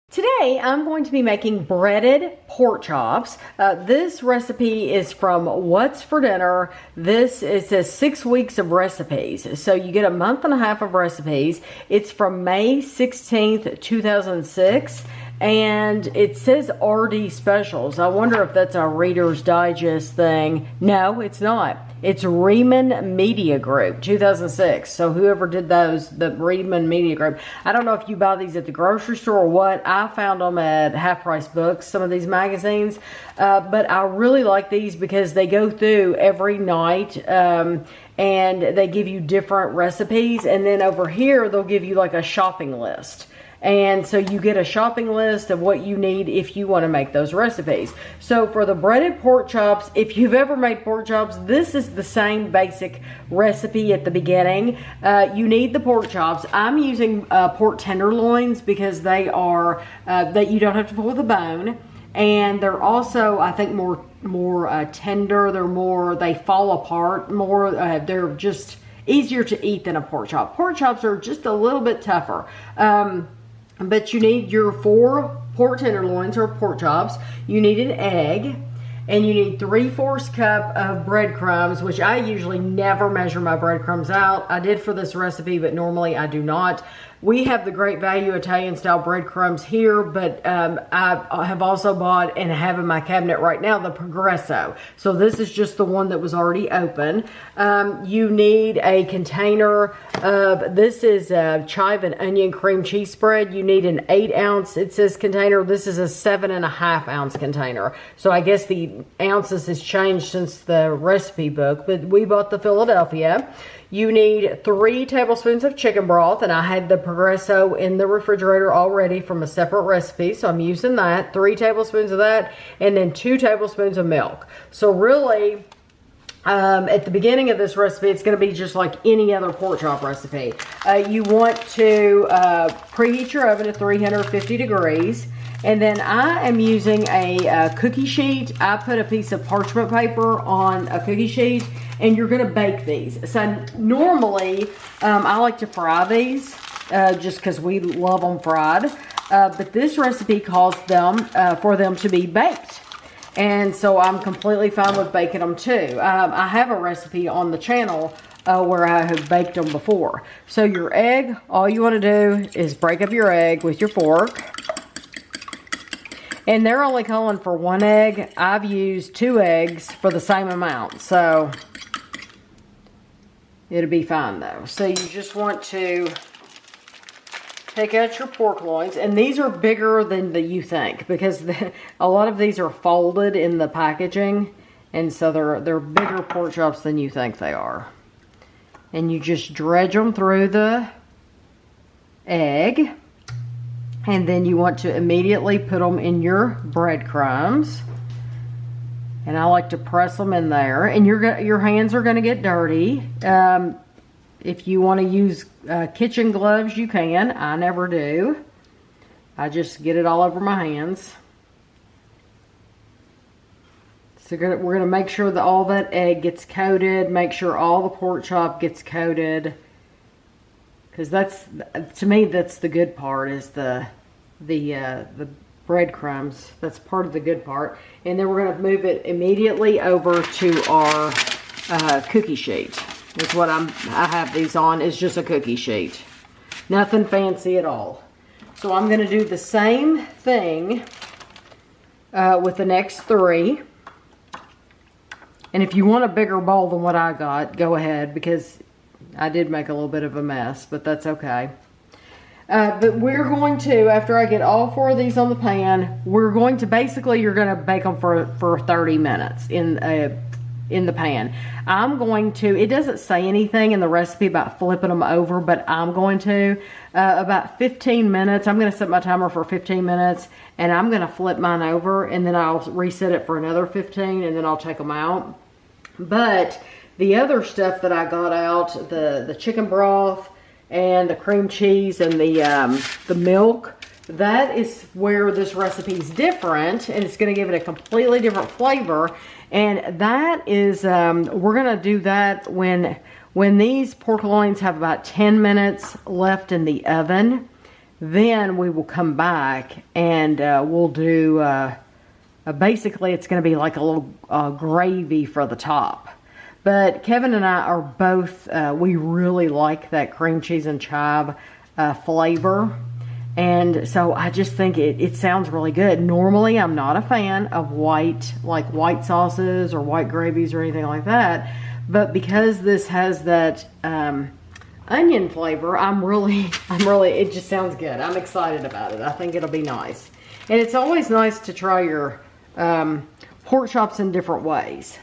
Today I'm going to be making breaded pork chops. This recipe is from What's for Dinner. It says 6 weeks of recipes. So you get a month and a half of recipes. It's from May 16th, 2006. And it says RD Specials. I wonder if that's a Reader's Digest thing. No, it's not. It's Riemann Media Group, 2006. So whoever did those, the Riemann Media Group. I don't know if you buy these at the grocery store or what. I found them at Half Price Books, some of these magazines. But I really like these because they go through every night. And they give you different recipes. And then over here, they'll give you like a shopping list. And so you get a shopping list of what you need if you want to make those recipes. So for the breaded pork chops, if you've ever made pork chops, this is the same basic recipe at the beginning. You need the pork chops. I'm using pork tenderloins because they are, that you don't have to pull the bone. And they're also, I think, more tender. They fall apart more. They're just easier to eat than a pork chop. Pork chops are just a little bit tougher. But you need your 4 pork tenderloins or pork chops. You need an egg. And you need 3/4 cup of breadcrumbs, which I usually never measure my breadcrumbs out. I did for this recipe, but normally I do not. We have the Great Value Italian style breadcrumbs here, but I have also bought and have in my cabinet right now the Progresso. So this is just the one that was already open. You need a container of, this is a chive and onion cream cheese spread. You need an 8 ounce, it says container. This is a 7.5 ounce container. So I guess the ounces has changed since the recipe book, but we bought the Philadelphia. You need 3 tablespoons of chicken broth, and I had the Progresso in the refrigerator already from a separate recipe, so I'm using that. 3 tablespoons of that, and then 2 tablespoons of milk. So really, at the beginning of this recipe, it's going to be just like any other pork chop recipe. You want to preheat your oven to 350 degrees. And then I am using a cookie sheet. I put a piece of parchment paper on a cookie sheet, and you're going to bake these. So normally, I like to fry these just because we love them fried. But this recipe calls for them to be baked. And so I'm completely fine with baking them too. I have a recipe on the channel where I have baked them before. So your egg, all you want to do is break up your egg with your fork. And they're only calling for 1 egg. I've used 2 eggs for the same amount. So it'll be fine though. So you just want to take out your pork loins. And these are bigger than you think, because a lot of these are folded in the packaging. And so they're bigger pork chops than you think they are. And you just dredge them through the egg. And then you want to immediately put them in your breadcrumbs. And I like to press them in there. And your hands are going to get dirty. If you want to use kitchen gloves, you can. I never do. I just get it all over my hands. So we're going to make sure that all that egg gets coated. Make sure all the pork chop gets coated. Because to me, that's the good part, is the breadcrumbs. That's part of the good part. And then we're going to move it immediately over to our cookie sheet. Is what I have these on, is just a cookie sheet. Nothing fancy at all. So I'm going to do the same thing with the next 3. And if you want a bigger bowl than what I got, go ahead, because I did make a little bit of a mess, but that's okay. But we're going to, after I get all 4 of these on the pan, we're going to basically, you're going to bake them for 30 minutes in the pan. I'm going to, it doesn't say anything in the recipe about flipping them over, but I'm going to, about 15 minutes. I'm going to set my timer for 15 minutes, and I'm going to flip mine over, and then I'll reset it for another 15, and then I'll take them out. But the other stuff that I got out, the chicken broth and the cream cheese and the milk, that is where this recipe is different, and it's going to give it a completely different flavor. And that is, we're going to do that when these pork loins have about 10 minutes left in the oven. then we will come back and we'll do, basically it's going to be like a little gravy for the top. But Kevin and I are both, we really like that cream cheese and chive flavor. And so I just think it sounds really good. Normally I'm not a fan of white sauces or white gravies or anything like that. But because this has that onion flavor, I'm really, it just sounds good. I'm excited about it. I think it'll be nice. And it's always nice to try your pork chops in different ways.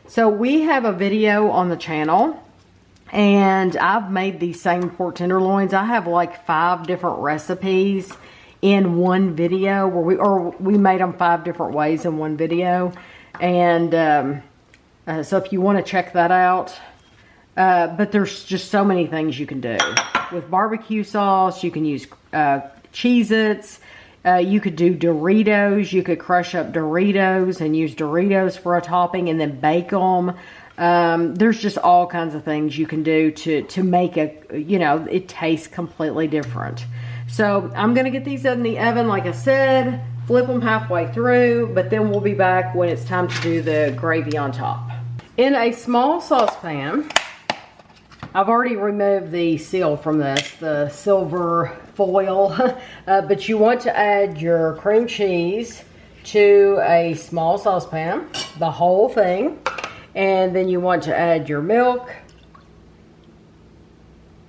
So we have a video on the channel, and I've made these same pork tenderloins. I have like 5 different recipes in one video where we made them 5 different ways in one video. And so if you want to check that out, but there's just so many things you can do. With barbecue sauce, you can use Cheez-Its. You could do Doritos. You could crush up Doritos and use Doritos for a topping and then bake them. There's just all kinds of things you can do to make it tastes completely different. So I'm going to get these in the oven, like I said, flip them halfway through, but then we'll be back when it's time to do the gravy on top. In a small saucepan, I've already removed the seal from this, the silver foil, but you want to add your cream cheese to a small saucepan, the whole thing, and then you want to add your milk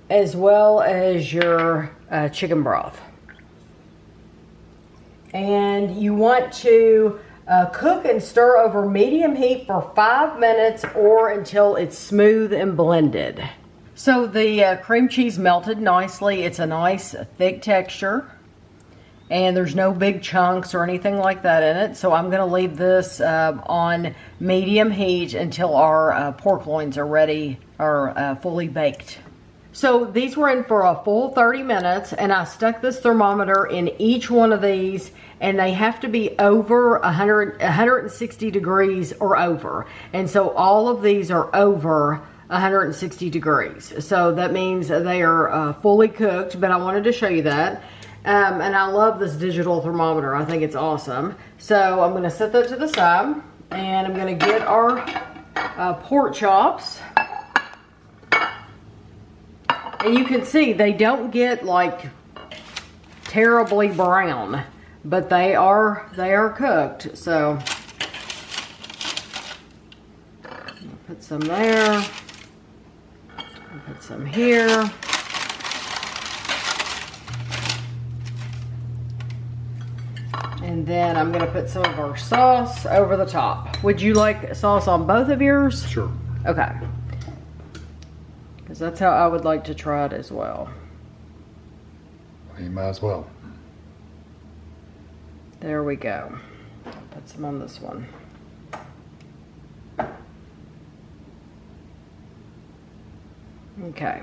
as well as your chicken broth. And you want to cook and stir over medium heat for 5 minutes or until it's smooth and blended. So the cream cheese melted nicely. It's a nice thick texture, and there's no big chunks or anything like that in it. So I'm going to leave this on medium heat until our pork loins are ready or fully baked. So these were in for a full 30 minutes, and I stuck this thermometer in each one of these, and they have to be over 160 degrees or over. And so all of these are over 160 degrees. So that means they are fully cooked, but I wanted to show you that. And I love this digital thermometer. I think it's awesome. So I'm going to set that to the side, and I'm going to get our pork chops. And you can see they don't get like terribly brown, but they are cooked. So put some there. Put some here. And then I'm going to put some of our sauce over the top. Would you like sauce on both of yours? Sure. Okay. Because that's how I would like to try it as well. You might as well. There we go. Put some on this one. Okay.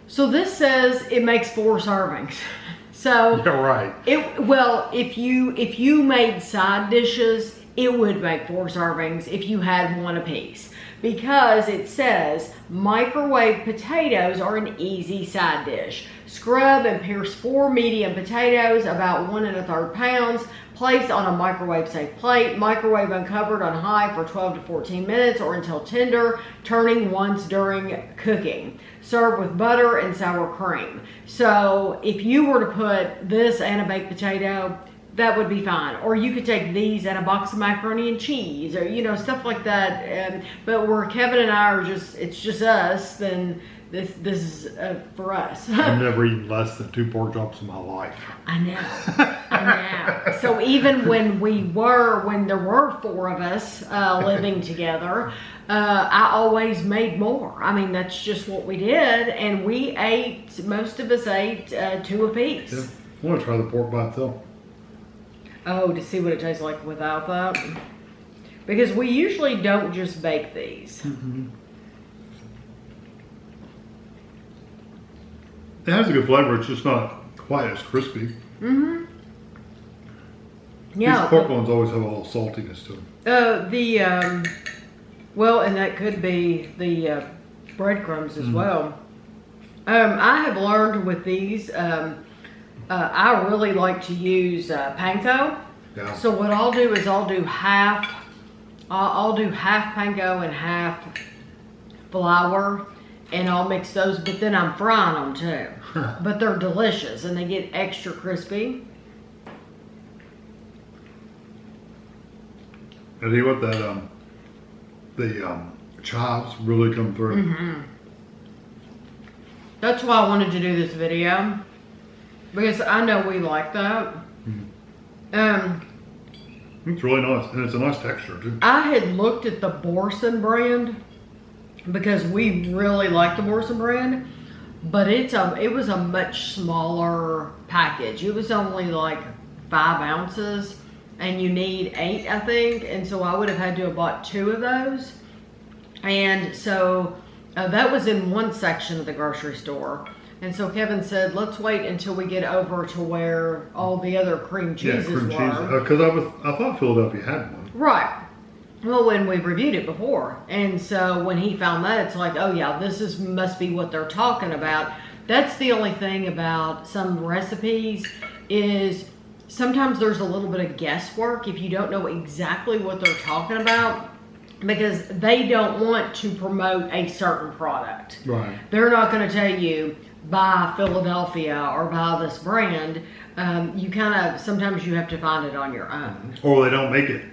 So this says it makes 4 servings. So you're right. If you made side dishes, it would make 4 servings if you had one apiece. Because it says microwave potatoes are an easy side dish. Scrub and pierce 4 medium potatoes, about 1 1/3 pounds. Place on a microwave safe plate. Microwave uncovered on high for 12 to 14 minutes or until tender, turning once during cooking. Serve with butter and sour cream. So if you were to put this and a baked potato, that would be fine. Or you could take these and a box of macaroni and cheese, or stuff like that. But where Kevin and I are it's just us, then this is for us. I've never eaten less than 2 pork chops in my life. I know. So even when there were 4 of us living together, I always made more. I mean, that's just what we did, and most of us ate 2 apiece. Yeah. I want to try the pork by itself. Oh, to see what it tastes like without that? Because we usually don't just bake these. Mm-hmm. It has a good flavor. It's just not quite as crispy. Mm-hmm. Yeah. These pork ones always have a little saltiness to them. Well, and that could be the breadcrumbs as well. I have learned with these, I really like to use panko. Yeah. So what I'll do is I'll do half panko and half flour, and I'll mix those, but then I'm frying them too. But they're delicious and they get extra crispy. I tell you what, that the chives really come through. Mm-hmm. That's why I wanted to do this video, because I know we like that. It's really nice, and it's a nice texture too. I had looked at the Borson brand because we really like the Borson brand, but it was a much smaller package. It was only like 5 ounces, and you need 8, I think. And so I would have had to have bought 2 of those. And so that was in one section of the grocery store. And so Kevin said, let's wait until we get over to where all the other cream cheeses cream were. Because I thought Philadelphia had one. Right. Well, when we reviewed it before. And so when he found that, it's like, oh yeah, must be what they're talking about. That's the only thing about some recipes is sometimes there's a little bit of guesswork if you don't know exactly what they're talking about, because they don't want to promote a certain product. Right. They're not going to tell you, buy Philadelphia or buy this brand. You sometimes you have to find it on your own. Or they don't make it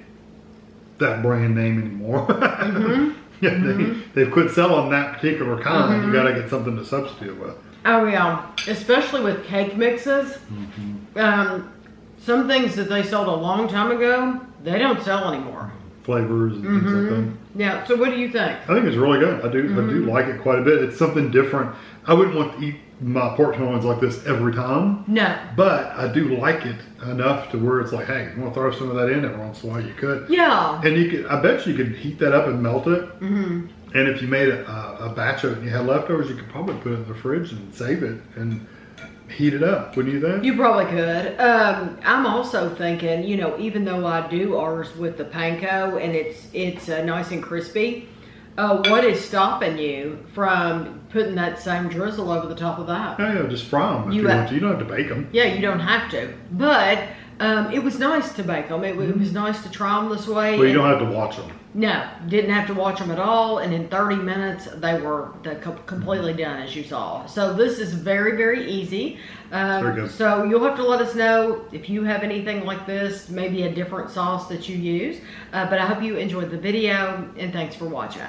that brand name anymore. Mm-hmm. Yeah, Mm-hmm. they've quit selling that particular kind. Mm-hmm. You got to get something to substitute with. Oh yeah, especially with cake mixes. Mm-hmm. Some things that they sold a long time ago, they don't sell anymore. Flavors and things like that. Yeah, so what do you think? I think it's really good. I do like it quite a bit. It's something different. I wouldn't want to eat my pork tenderloins like this every time. No. But I do like it enough to where it's like, hey, if you want to throw some of that in every once in a while, you could. Yeah. And I bet you could heat that up and melt it. Mm-hmm. And if you made a batch of it and you had leftovers, you could probably put it in the fridge and save it and heat it up, wouldn't you think? You probably could. I'm also thinking, even though I do ours with the panko and it's nice and crispy, what is stopping you from putting that same drizzle over the top of that? Yeah, just fry them if you want to. You don't have to bake them. Yeah, you don't have to. But it was nice to bake them. It was nice to try them this way. Well, you don't have to watch them. No, didn't have to watch them at all. And in 30 minutes, they were completely done, as you saw. So this is very, very easy. Very good. So you'll have to let us know if you have anything like this, maybe a different sauce that you use. But I hope you enjoyed the video, and thanks for watching.